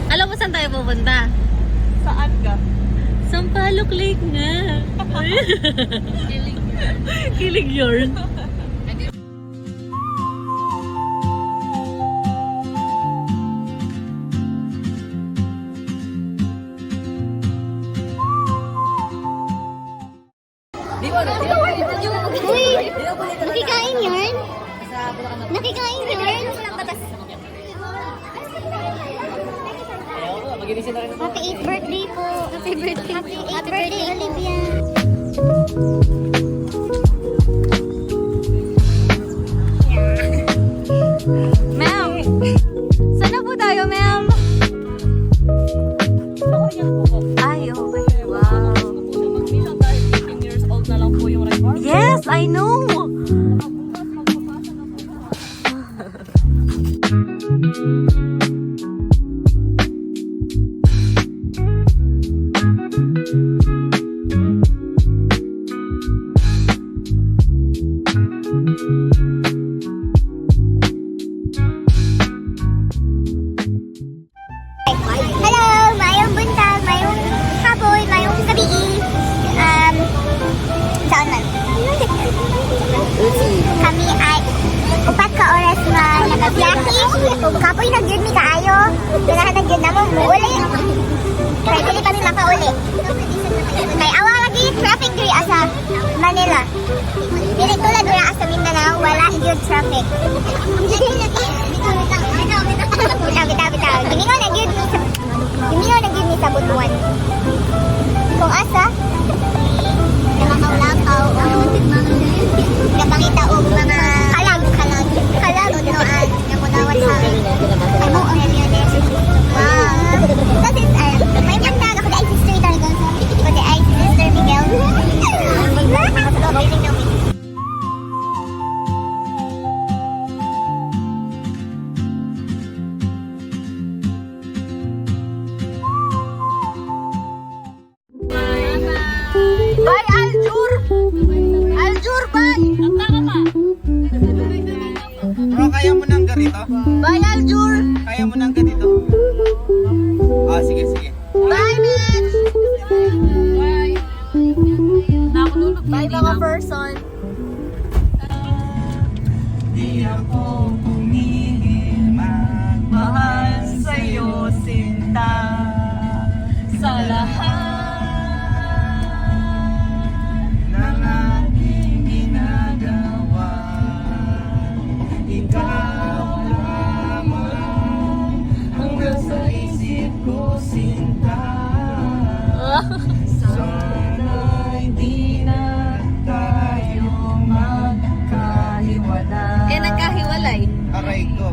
Alam mo saan tayo pupunta? Saan ka? Sampaloc Lake nga. Kilig yun. Uy! Nakikain yun? Nakikain yun? Happy 8th birthday po! Happy birthday! Happy birthday, Olivia! Ma'am! Saan na po tayo, ma'am? Ay, okay. Wow. Dahil 18 years old na lang po yung record. Yes, I know! Hello! Mayong buntag, mayong hapon, mayong gabi. Saan man? Kami ay upat ka oras na nakabiyahe. Kapoy nagyud mi kaayo. Ganahan nagyud na mo muuli. Kaya dili kami makauli. Kay awa lagi traffic diri asa Manila. Dili tulad diri asa Mindanao, wala gyud traffic. Bitaw. Gimingon na gyud mi sa Butuan. Kung asa nakakaulakaw napangita og mga kalag noan nga mudawat sa amo ang Leones. Wow. That is may kanta ako dai sister talaga ko dai sister Miguel. Bye, Aljur! Aljur, bye! Bro, kaya mo nang ganito? Bye, Aljur! Kaya mo nang ganito? Ah, sige. Bye, Mitch! Bye, mga person! Di ako pumigil magmahal sa'yo, sinta. Sa lahat Ng aking ginagawa, ikaw lamang ang nasa isip ko, sinta. Sana'y di na tayo magkahiwalay. Nagkahiwalay. Aray ko.